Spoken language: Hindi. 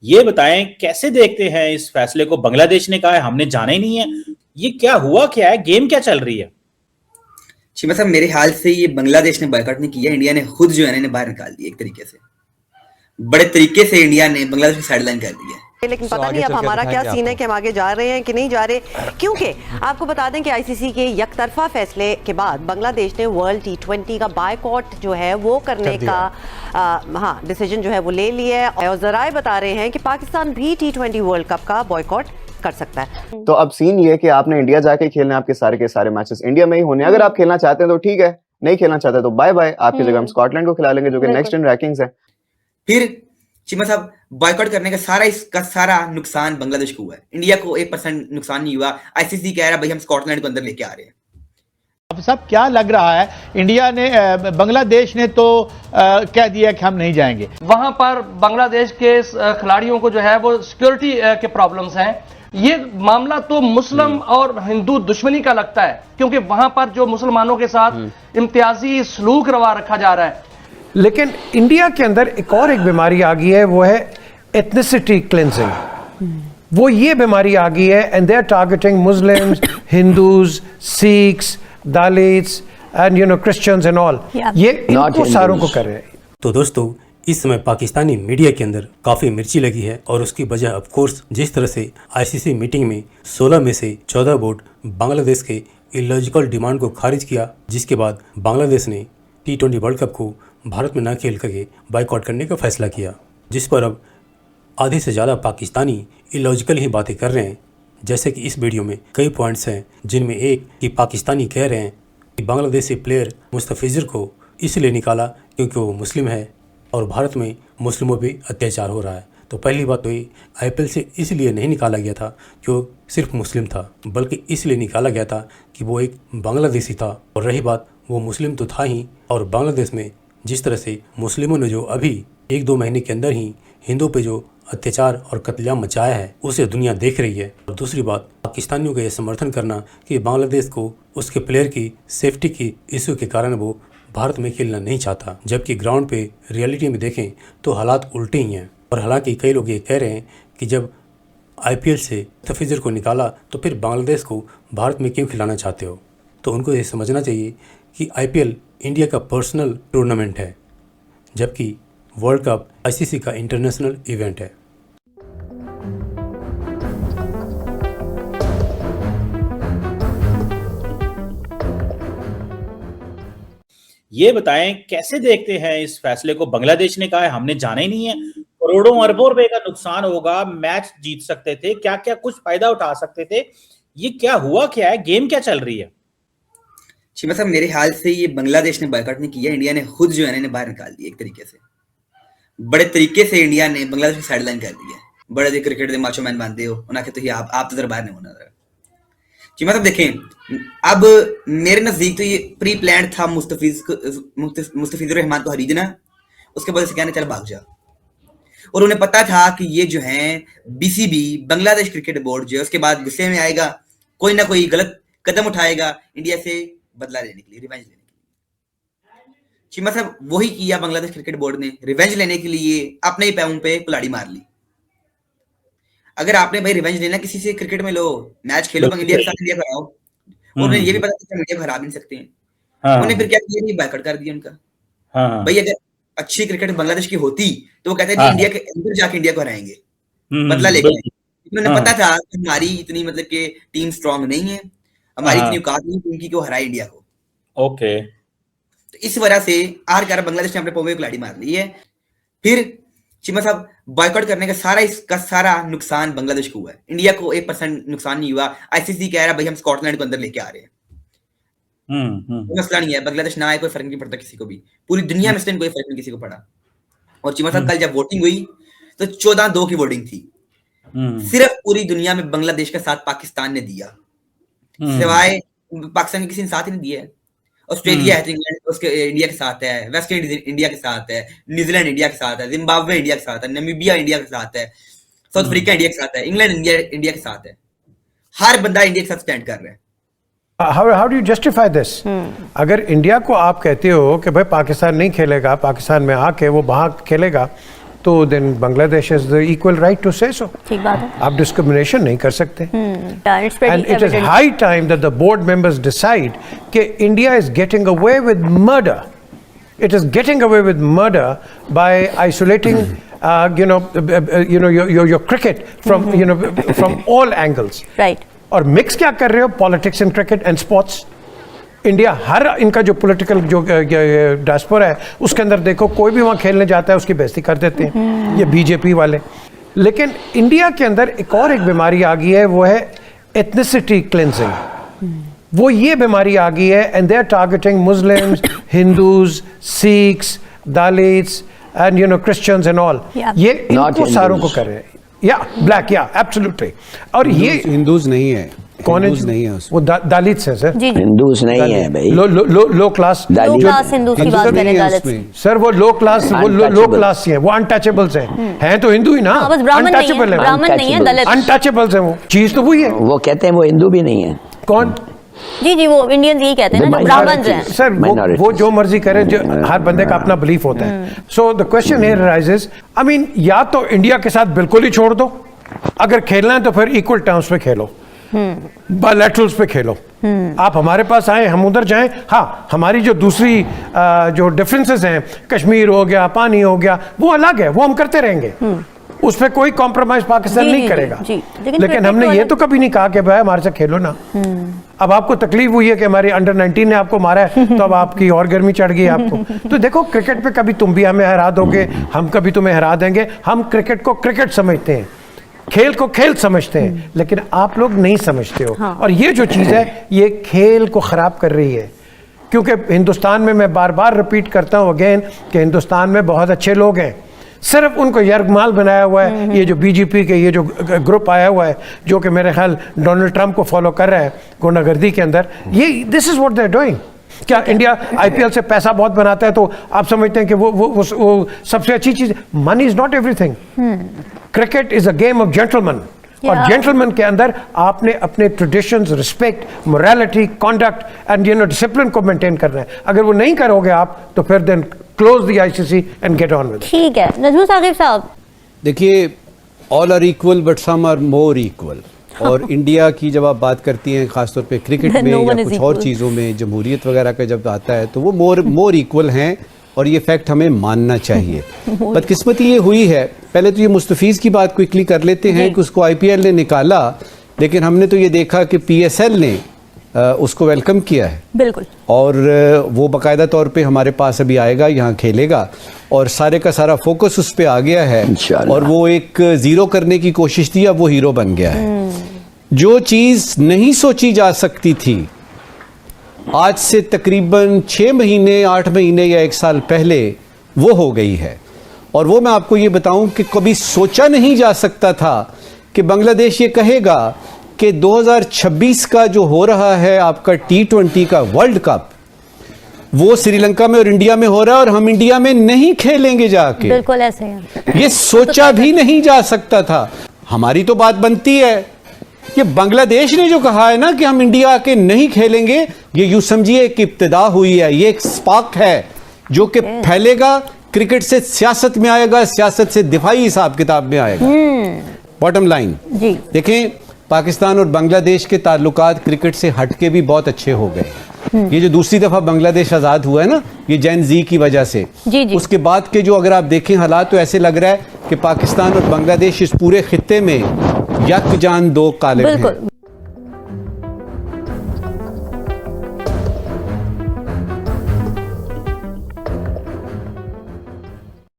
ये बताएं कैसे देखते हैं इस फैसले को। बांग्लादेश ने कहा है हमने जाना ही नहीं है। ये क्या हुआ, क्या है, गेम क्या चल रही है? शिमा साहब, मेरे ख्याल से ये बांग्लादेश ने बॉयकॉट नहीं किया, इंडिया ने खुद जो है इन्हें बाहर निकाल दिया। एक तरीके से बड़े तरीके से इंडिया ने बांग्लादेश को साइडलाइन कर दिया। लेकिन पता नहीं अब हमारा क्या सीन है कि हम आगे जा रहे हैं कि नहीं जा रहे, क्योंकि आपको बता दें कि आईसीसी के यकतरफा फैसले के बाद बांग्लादेश ने वर्ल्ड T20 का बायकॉट जो है वो करने का डिसीजन जो है वो ले लिया है। और जराए बता रहे हैं कि पाकिस्तान भी T20 वर्ल्ड कप का बॉयकॉट कर सकता है। तो अब सीन ये है कि आपने इंडिया जाके खेलना, आपके सारे के सारे मैचेस इंडिया में ही होने। अगर आप खेलना चाहते हैं तो ठीक है, नहीं खेलना चाहते तो बाय बाय, आपकी जगह हम स्कॉटलैंड को खिला लेंगे जो कि नेक्स्ट इन रैंकिंग्स है। फिर चिमा साहब, बॉयकॉट करने का सारा नुकसान बांग्लादेश को हुआ है, इंडिया को 1% नुकसान नहीं हुआ। आईसीसी कह रहा है भाई हम स्कॉटलैंड को अंदर लेके आ रहे हैं। अब सब क्या लग रहा है, इंडिया ने बांग्लादेश ने तो कह दिया कि हम नहीं जाएंगे। वहां पर बांग्लादेश के खिलाड़ियों को जो है वो सिक्योरिटी के प्रॉब्लम्स हैं। ये मामला तो मुस्लिम और हिंदू दुश्मनी का लगता है, क्योंकि वहां पर जो मुसलमानों के साथ इम्तियाजी सलूक रवा रखा जा रहा है। लेकिन इंडिया के अंदर एक बीमारी आ गई है, वो है एथनिसिटी क्लेंजिंग। वो ये बीमारी आ गई है and they are targeting Muslims, Hindus, Sikhs, Dalits and Christians and all. ये इनको सारों को कर रहे हैं। तो दोस्तों, इस समय पाकिस्तानी मीडिया के अंदर काफ़ी मिर्ची लगी है और उसकी वजह ऑफ कोर्स जिस तरह से आईसीसी मीटिंग में 16 में से 14 वोट बांग्लादेश के इलॉजिकल डिमांड को खारिज किया, जिसके बाद बांग्लादेश ने T20 वर्ल्ड कप को भारत में न खेल करके बाइकआउट करने का फैसला किया, जिस पर अब आधे से ज़्यादा पाकिस्तानी इलॉजिकल ही बातें कर रहे हैं। जैसे कि इस वीडियो में कई पॉइंट्स हैं, जिनमें एक कि पाकिस्तानी कह रहे हैं कि बांग्लादेशी प्लेयर मुस्तफिज़र को इसलिए निकाला क्योंकि वो मुस्लिम है और भारत में मुस्लिमों पे अत्याचार हो रहा है। तो पहली बात तो ये, IPL से इसलिए नहीं निकाला गया था कि वो सिर्फ मुस्लिम था, बल्कि इसलिए निकाला गया था कि वो एक बांग्लादेशी था। और रही बात, वो मुस्लिम तो था ही, और बांग्लादेश में जिस तरह से मुस्लिमों ने जो अभी 1-2 महीने के अंदर ही हिंदुओं पे जो अत्याचार और कत्लेआम मचाया है, उसे दुनिया देख रही है। और दूसरी बात, पाकिस्तानियों का यह समर्थन करना कि बांग्लादेश को उसके प्लेयर की सेफ्टी की इशू के कारण वो भारत में खेलना नहीं चाहता, जबकि ग्राउंड पे रियलिटी में देखें तो हालात उल्टे ही हैं। और हालांकि कई लोग ये कह रहे हैं कि जब IPL से मुस्तफिज़र को निकाला तो फिर बांग्लादेश को भारत में क्यों खिलाना चाहते हो। तो उनको ये समझना चाहिए कि IPL इंडिया का पर्सनल टूर्नामेंट है, जबकि वर्ल्ड कप ICC का इंटरनेशनल इवेंट है। ये बताएं कैसे देखते हैं इस फैसले को। बांग्लादेश ने कहा है हमने जाना ही नहीं है। करोड़ों अरबों रुपए का नुकसान होगा, मैच जीत सकते थे, क्या क्या कुछ फायदा उठा सकते थे। ये क्या हुआ, क्या है, गेम क्या चल रही है? शिमा साहब, मेरे ख्याल से ये बांग्लादेश ने बॉयकॉट नहीं किया, इंडिया ने खुद जो है इन्हें बाहर निकाल दिया। एक तरीके से बड़े तरीके से इंडिया ने बांग्लादेश को साइडलाइन कर दिया। बड़े क्रिकेट के माचो मैन मानते हो, उन्हें तो आप तो बाहर नहीं होना। शिमा साहब देखें, अब मेरे नजदीक तो ये प्री प्लान था मुस्तफिजुर रहमान को हरीजना, उसके बाद से कहने चल भाग जा। और उन्हें पता था कि ये जो है BCB बांग्लादेश क्रिकेट बोर्ड जो है उसके बाद गुस्से में आएगा, कोई ना कोई गलत कदम उठाएगा इंडिया से बदला लेने के लिए, रिवेंज लेने के लिए। शिमा साहब, वही किया बांग्लादेश क्रिकेट बोर्ड ने, रिवेंज लेने के लिए अपने ही पैरों पे कुल्हाड़ी मार ली। अगर आपने भाई रिवेंज लेना किसी से, क्रिकेट में लो, मैच खेलो, इंडिया के साथ इंडिया को हराओ। और उन्हें ये भी पता था इंडिया को हरा भी नहीं सकते हैं। उन्होंने फिर क्या किया, बॉयकॉट कर दिया उनका। भाई अगर अच्छी क्रिकेट बांग्लादेश की होती तो वो कहते थे इंडिया के अंदर जाके इंडिया को हराएंगे, बदला लेके। उन्होंने पता था कि हमारी इतनी मतलब कि टीम स्ट्रांग नहीं है, हमारी इतनी औकात नहीं उनकी को हराए इंडिया को। ओके, तो इस वजह से आखिरकार बांग्लादेश ने अपने पौवे को लाड़ी मार ली है। फिर शिमा साहब, बॉयकॉट करने का सारा नुकसान बांग्लादेश को हुआ है, इंडिया को 1% नुकसान नहीं हुआ। आईसीसी कह रहा है भाई हम स्कॉटलैंड को अंदर लेके आ रहे हैं। मसला नहीं है, बांग्लादेश ना आए कोई फर्क नहीं पड़ता किसी को भी, पूरी दुनिया में कोई फर्क नहीं किसी को पड़ा। और चिमा साहब, कल जब वोटिंग हुई तो 14-2 की वोटिंग थी। सिर्फ पूरी दुनिया में बांग्लादेश का साथ पाकिस्तान ने दिया, सिवाय पाकिस्तान के किसी ने साथ ही नहीं दिया है। ऑस्ट्रेलिया है तो इंग्लैंड उसके इंडिया के साथ है, वेस्ट इंडीज इंडिया के साथ है, न्यूजीलैंड इंडिया के साथ है, जिम्बाब्वे इंडिया के साथ है, नामीबिया इंडिया के साथ है, साउथ अफ्रीका इंडिया के साथ है, इंग्लैंड इंडिया के साथ है। हर बंदा इंडिया के साथ स्टैंड कर रहा है। How do you justify this? अगर इंडिया को आप कहते हो कि भाई पाकिस्तान नहीं खेलेगा, पाकिस्तान में आके वो वहाँ खेलेगा, तो then Bangladesh has the equal right to say so. ठीक बात है। आप डिस्क्रिमिनेशन नहीं कर सकते। It's pretty and it is evident. High time that the board members decide कि India is getting away with murder. It is getting away with murder by isolating, your cricket from, from all angles. Right. और mix क्या कर रहे हो? Politics and cricket and sports. India हर इनका जो पॉलिटिकल जो डायस्पोरा है उसके अंदर देखो, कोई भी वहाँ खेलने जाता है उसकी बेइज्जती कर देते हैं ये बीजेपी वाले। लेकिन इंडिया के अंदर एक और एक बीमारी आ गई है, वो है एथनिसिटी क्लेंजिंग। वो ये बीमारी आ गई है and they are targeting Muslims, Hindus, Sikhs, Dalits and Christians and all. ये इनको सारों को कर रहे हैं। या ब्लैक, या एब्सोल्युटली। और ये हिंदूज नहीं है, कौन है? नहीं है वो दलित है सर। जी जी। हिंदूज नहीं है भाई, लो क्लास हिंदूज की बात करें, दलित। सर वो लो क्लास, वो लो क्लास ही है, वो अनटचेबल्स हैं तो हिंदू ही ना। हाँ, बस ब्राह्मण नहीं है, ब्राह्मण नहीं है, दलित। अनटचेबल्स हैं, वो चीज तो वही है। वो कहते हैं वो हिंदू भी नहीं है। कौन? जी जी, वो इंडियंस यही कहते हैं ना, जो ब्राह्मण हैं। सर वो जो मर्जी करे, जो हर बंदे का अपना बिलीफ होता है। So the question here rises, I mean या तो इंडिया के साथ बिल्कुल ही छोड़ दो, अगर खेलना है तो फिर इक्वल टर्म्स पे खेलो, बायलैटरल्स पे खेलो। आप हमारे पास आए, हम उधर जाएं। हाँ, हमारी जो दूसरी जो डिफरेंसेस हैं, कश्मीर हो गया, पानी हो गया, वो अलग है, वो हम करते रहेंगे, उस पर कोई कॉम्प्रोमाइज पाकिस्तान नहीं करेगा। लेकिन हमने ये तो कभी नहीं कहा कि भाई हमारे साथ खेलो ना। अब आपको तकलीफ हुई है कि हमारी अंडर 19 ने आपको मारा है, तो अब आपकी और गर्मी चढ़ गई आपको। तो देखो, क्रिकेट पे कभी तुम भी हमें हरा दोगे, हम कभी तुम्हें हरा देंगे। हम क्रिकेट को क्रिकेट समझते हैं, खेल को खेल समझते हैं, लेकिन आप लोग नहीं समझते हो। हाँ। और ये जो चीज़ है, ये खेल को ख़राब कर रही है। क्योंकि हिंदुस्तान में, मैं बार बार रिपीट करता हूँ अगेन, कि हिंदुस्तान में बहुत अच्छे लोग हैं, सिर्फ उनको यरगमाल बनाया हुआ है ये जो बीजेपी के ये जो ग्रुप आया हुआ है, जो कि मेरे ख्याल डोनाल्ड ट्रंप को फॉलो कर रहा है गुंडागर्दी के अंदर। ये this is what they are doing. क्या इंडिया आईपीएल से पैसा बहुत बनाता है तो आप समझते हैं कि वो सबसे अच्छी चीज? Money is not everything. Cricket is a game of gentleman, और जेंटलमैन के अंदर आपने अपने traditions, respect, morality, conduct and discipline को मेंटेन करना है। अगर वो नहीं करोगे आप, तो फिर then close the ICC and get on with. ठीक है, नजमुल साकिब साहब। देखिए, all are equal but some are more equal. और इंडिया की जब आप बात करती हैं, खासतौर पे क्रिकेट में या कुछ और चीज़ों में, जमहूरियत वगैरह का जब आता है, तो वो मोर इक्वल हैं, और ये फैक्ट हमें मानना चाहिए। बदकिस्मती ये हुई है, पहले तो ये मुस्तफीज़ की बात क्विकली कर लेते हैं कि उसको आईपीएल ने निकाला, लेकिन हमने तो ये देखा कि पीएसएल ने उसको वेलकम किया है। बिल्कुल। और वो बाकायदा तौर पे हमारे पास अभी आएगा, यहाँ खेलेगा, और सारे का सारा फोकस उस पर आ गया है, और वो एक ज़ीरो करने की कोशिश थी, अब वो हीरो बन गया है। जो चीज़ नहीं सोची जा सकती थी आज से तकरीबन 6 महीने, 8 महीने या 1 साल पहले, वो हो गई है। और वो मैं आपको ये बताऊं कि कभी सोचा नहीं जा सकता था कि बांग्लादेश ये कहेगा कि 2026 का जो हो रहा है आपका T20 का वर्ल्ड कप, वो श्रीलंका में और इंडिया में हो रहा है, और हम इंडिया में नहीं खेलेंगे जाके। बिल्कुल ऐसे है। ये सोचा भी नहीं जा सकता था। हमारी तो बात बनती है, ये बांग्लादेश ने जो कहा है ना कि हम इंडिया के नहीं खेलेंगे, ये यूं समझिए कि इब्तिदा हुई है, ये एक स्पार्क है जो कि फैलेगा, क्रिकेट से सियासत में आएगा, सियासत से दिफाई हिसाब किताब में आएगा। बॉटम लाइन देखें, पाकिस्तान और बांग्लादेश के ताल्लुकात क्रिकेट से हटके भी बहुत अच्छे हो गए। ये जो दूसरी दफा बांग्लादेश आजाद हुआ है ना, ये जैन जी की वजह से, उसके बाद के जो अगर आप देखें हालात, तो ऐसे लग रहा है कि पाकिस्तान और बांग्लादेश इस पूरे खित्ते में यकजान दो कालिब हैं।